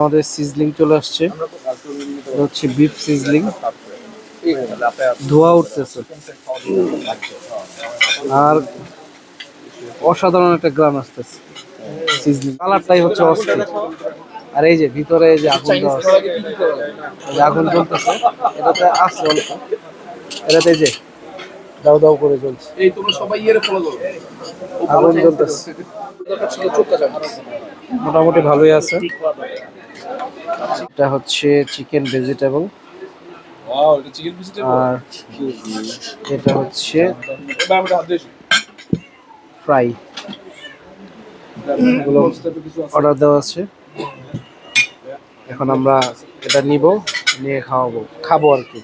আমাদের সিজলিং চলে আসছে। এটা হচ্ছে বিফ সিজলিং, ধোয়া উঠতেছে আর অসাধারণ একটা গ্রাম আসতেছে। সিজলিং কালারটাই হচ্ছে অস্থির। আর এই যে ভিতরে এই যে আগুন দেওয়া আছে, এই যে আগুন জ্বলতেছে, এটাতে আছে অল্প, এটাতে যে দাও দাও করে জ্বলছে, আগুন জ্বলতেছে, মোটামুটি ভালোই আছে। এটা হচ্ছে চিকেন ভেজিটেবল, আর এটা হচ্ছে ফ্রাই। অর্ডার দেওয়া আছে, এখন আমরা এটা নিব, নিয়ে খাবো আর কি।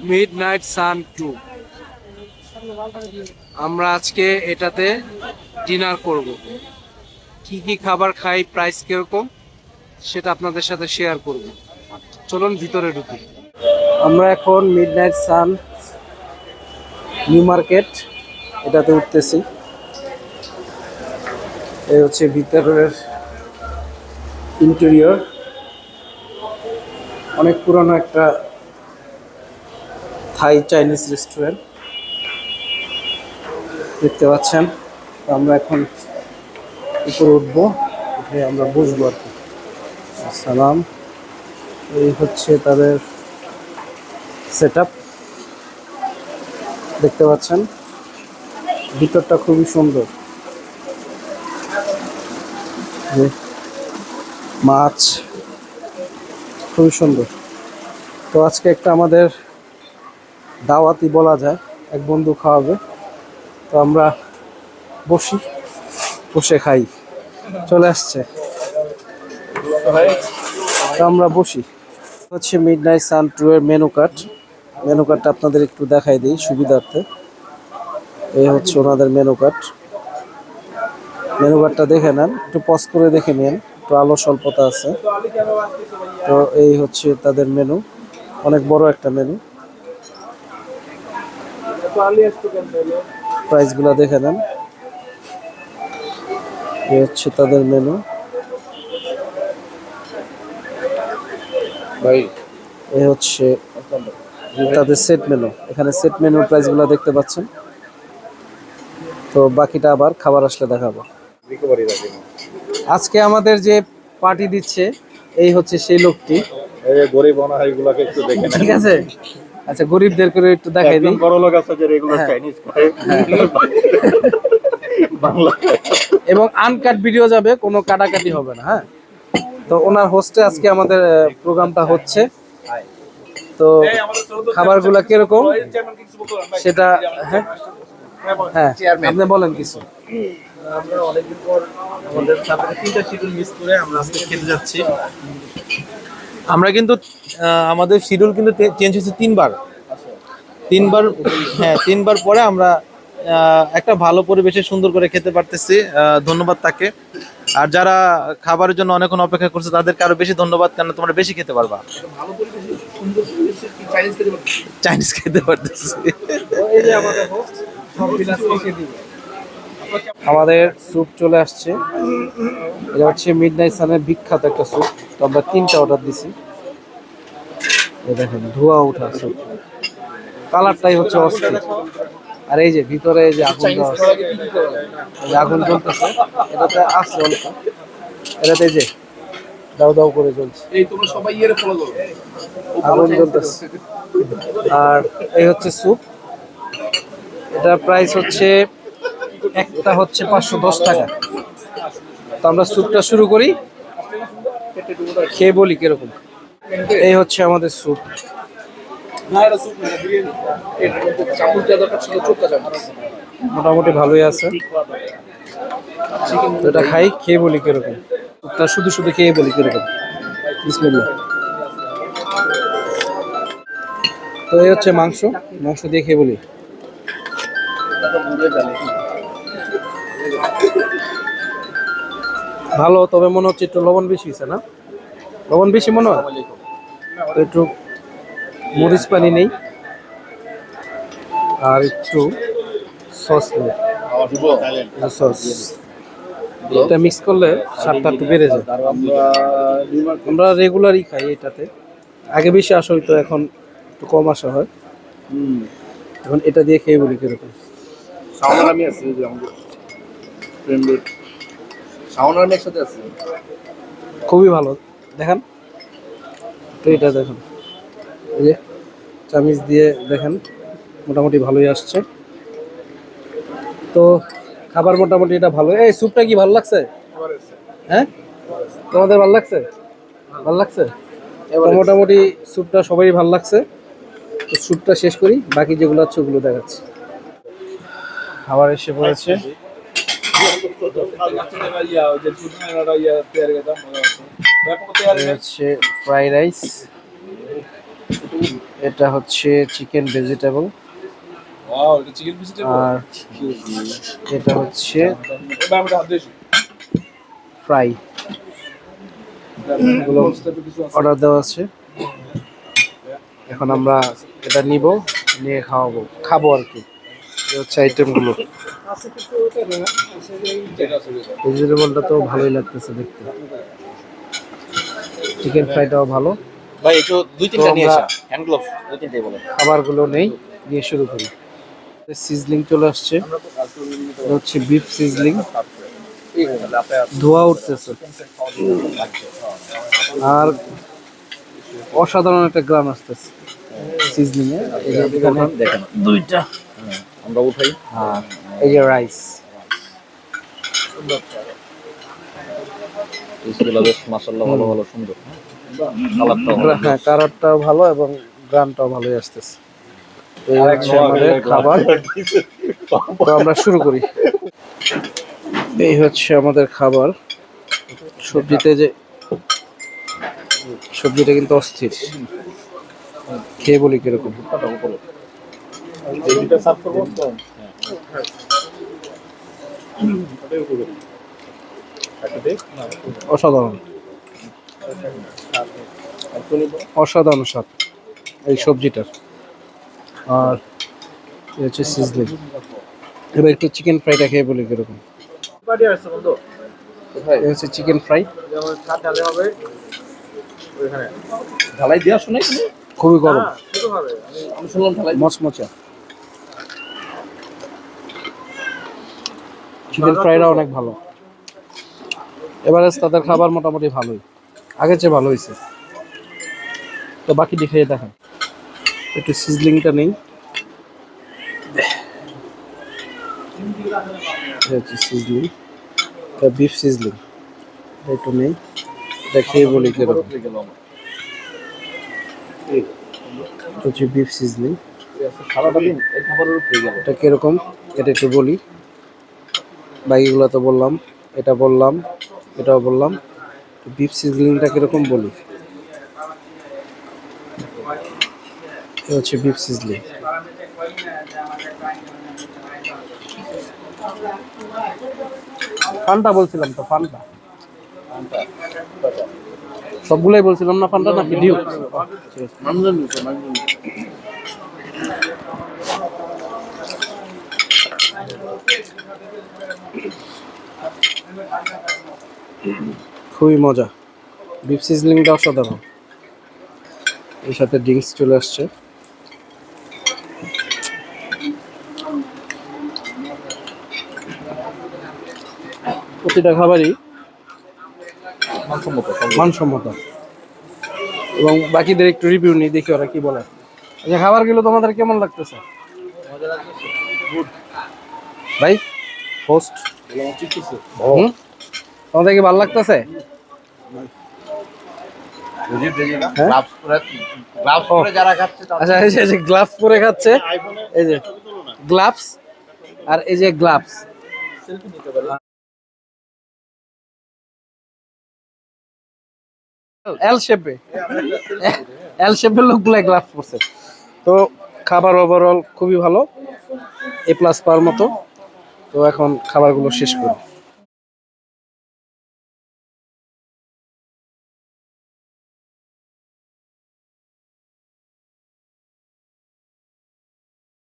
মিডনাইট সান 2, আমরা আজকে এটাতে ডিনার করব। কি কি খাবার খাই, প্রাইস কিরকম, সেটা আপনাদের সাথে শেয়ার করব। চলুন ভিতরে ঢুকি। আমরা এখন মিডনাইট সান নিউ মার্কেট এটাতে উঠতেছি। এই হচ্ছে ভিতরের ইন্টেরিয়র, অনেক পুরানো একটা থাই চাইনিজ রেস্টুরেন্ট দেখতে পাচ্ছেন। তো আমরা এখন উপরে উঠবো, উঠে আমরা বসবো আর কি। আসসালাম, এই হচ্ছে তাদের সেট আপ, দেখতে পাচ্ছেন। ভিতরটা খুবই সুন্দর, মাছ খুবই সুন্দর। তো আজকে একটা আমাদের দাওয়াতি বলা যায়, এক বন্ধু খাওয়াবে, তো আমরা বসে খাই, চলে আসছে, তো আমরা বসি। হচ্ছে মিডনাইট সান 2 এর মেনু কার্ডটা আপনাদের একটু দেখাই দিই সুবিধার্থে। এই হচ্ছে ওনাদের মেনু কার্ডটা দেখে নেন, একটু পজ করে দেখে নিন, একটু আলো স্বল্পতা আছে। তো এই হচ্ছে তাদের মেনু, অনেক বড় একটা মেনু। প্রাইসগুলো দেখে নেন, এই হচ্ছে তাদের মেনু। এই হচ্ছে তাদের সেট মেনু, এখানে সেট মেনুর প্রাইসগুলো দেখতে পাচ্ছেন। তো বাকিটা আবার খাবার আসলে দেখাবো। আজকে আমাদের যে পার্টি দিচ্ছে, এই হচ্ছে সেই লোকটি, গরিব অনাহারীগুলোকে একটু দেখে নেন। ঠিক আছে। আচ্ছা, গরিবদের করে একটু দেখাই দিই। বড় লোক আছে যে রেগুলার চাইনিজ খায়, বাংলা এবং আনকাট ভিডিও যাবে, কোনো কাটাকাটি হবে না। হ্যাঁ, তো ওনার হোস্টে আজকে আমাদের প্রোগ্রামটা হচ্ছে। তো খাবারগুলা কিরকম সেটা, হ্যাঁ হ্যাঁ আপনি বলেন কিছু। আমরা অনেকদিন পর আমাদের সাথে 3টা শিডিউল মিস করে আমরা আজকে খেতে যাচ্ছি। আমরা কিন্তু আমাদের শিডিউল কিন্তু চেঞ্জ হয়েছে তিনবার। হ্যাঁ, 3বার পরে আমরা একটা ভালো পরিবেশে সুন্দর করে খেতে পারতেছি, ধন্যবাদ তাকে। আর যারা খাবারের জন্য অনেকক্ষণ অপেক্ষা করছে তাদেরকে আরো বেশি ধন্যবাদ, কারণ তোমরা বেশি খেতে পারবা। চাইনিজ খেতে পারতেছি। আমাদের স্যুপ চলে আসছে, এটা হচ্ছে মিডনাইট সানের বিখ্যাত একটা স্যুপ। তো আমরা 3টা অর্ডার দিছি, এই দেখেন ধোয়া ওঠা স্যুপ, কালারটাই হচ্ছে অস্থির। আর এই যে ভিতরে এই যে আগুন দেওয়া আছে, এই যে আগুন জ্বলতেছে, এটাতে আছে অল্প, এটাতে যে দাও দাও করে জ্বলছে, আগুন জ্বলতেছে। আর এই হচ্ছে স্যুপ, এটার প্রাইস হচ্ছে একটা হচ্ছে 510 টাকা। তো আমরা স্যুপটা শুরু করি, খেয়ে বলি কিরকম। এই হচ্ছে আমাদের স্যুপ, মোটামুটি ভালোই আছে। তো এটা খাই, খেয়ে বলি কিরকম, স্যুপটা শুধু শুধু খেয়ে বলি কিরকম। বিসমিল্লাহ। তো এই হচ্ছে মাংস দিয়ে খেয়ে বলি। ভালো, তবে মনে হচ্ছে একটু লবণ বেশি হয়েছে না? লবণ বেশি মনে হয়, তো একটু মরিচ পানি নেই আর একটু সস নেই। সস এটা মিক্স করলে স্বাদটা একটু বেড়ে যায়। আমরা রেগুলারই খাই এটাতে। আগে বেশি আসা হইতো, এখন একটু কম আসা হয়। এখন এটা দিয়ে খেয়ে বলি কিরকম। আমি আছি যে আমাদের ফ্রেন্ডের আমি একসাথে আছি। খুবই ভালো, দেখেন তো, এটা দেখেন, এই যে চামিচ দিয়ে দেখেন, মোটামুটি ভালোই আসছে। তো খাবার মোটামুটি এটা ভালো। এই স্যুপটা কি ভালো লাগছে? হ্যাঁ, তোমাদের ভালো লাগছে? ভালো লাগছে তো মোটামুটি স্যুপটা সবারই ভালো লাগছে। তো স্যুপটা শেষ করি, বাকি যেগুলো আছে ওগুলো দেখাচ্ছি। খাবার এসে পড়েছে। হচ্ছে ফ্রাইড রাইস, এটা হচ্ছে চিকেন ভেজিটেবল, আর এটা হচ্ছে ফ্রাই। এগুলো অর্ডার দেওয়া আছে। এখন আমরা এটা নিব, নিয়ে খাবো আর কি। এই হচ্ছে আইটেমগুলো। ভেজিটেবলটা তো ভালোই লাগতেছে দেখতে, চিকেন ফ্রাইটাও ভালো। ভাই একটু দুই তো তিনটা নিয়ে আমরা আসা হ্যান্ড গ্লোভস দুই তিনটাই বলো। খাবারগুলো নেই, নিয়ে শুরু করি। সিজলিং চলে আসছে, এটা হচ্ছে বিফ সিজলিং, ধোয়া উঠতেছে আর অসাধারণ একটা গ্রাম আসতেছে সিজলিং এ। এখানে দেখেন দুইটা, আমরা উঠাই। আর এই যে রাইস। পিসগুলো বেশ মাশাআল্লাহ ভালো ভালো সুন্দর। কালারটাও হ্যাঁ, কালারটাও ভালো এবং গ্রামটাও ভালোই আসতেছে। তো এই হচ্ছে আমাদের খাবার। তো আমরা শুরু করি। এই হচ্ছে আমাদের খাবার। সবজিটা কিন্তু অস্থির, খেয়ে বলি কিরকম। অসাধারণ, অসাধারণ স্বাদ এই সবজিটার। আর এই হচ্ছে সিজলিং। এবার একটু চিকেন ফ্রাইটা খেয়ে বলি কিরকম। এই হচ্ছে চিকেন ফ্রাই, ঢালাই দেওয়া শোনাই তুমি? খুবই গরম, আমি শুনলাম ঢালাই মচমচা। চিকেন ফ্রাইটা অনেক ভালো। এবারে তাদের খাবার মোটামুটি ভালোই, আগের চেয়ে ভালো হয়েছে। তো বাকি দেখে দেখেন, একটু সিজলিংটা নেই। সিজলিং, এটা বিফ সিজলিং, এটা একটু নেই, এটা খেয়ে বলি কিরকম। এটা হচ্ছে বিফ সিজলিং, সারাটা দিন এই খাবারের উপরে গেল। এটা কিরকম এটা একটু বলি। বাকিগুলো তো বললাম, এটা বললাম, এটাও বললাম। বিফ সিজলিংটা কিরকম বলি। এটা হচ্ছে বিফ সিজলিং। ফান্টা বলছিলাম তো, ফান্টা সবগুলাই বলছিলাম না, ফান্টা নাকি ডিউ? খুবই মজা, বিফ সিজলিংটা অসাধারণ। এর সাথে ড্রিঙ্কস চলে আসছে। প্রতিটা খাবারই মানসম্মত, এবং বাকিদের একটু রিভিউ নিই, দেখি ওরা কি বলে। আচ্ছা, খাবারগুলো তোমাদের কেমন লাগতেছে ভাই, হোস্ট? তোমাদের কি ভালো লাগতেছে? যারা খাচ্ছে আচ্ছা, এই যে গ্লাভস পরে খাচ্ছে, এই যে গ্লাভস, আর এই যে গ্লাভস। এল শেপে, এল শেপের লোকগুলো গ্লাভস পরছে। তো খাবার ওভারঅল খুবই ভালো, A+ পাওয়ার মতো। তো এখন খাবারগুলো শেষ করি।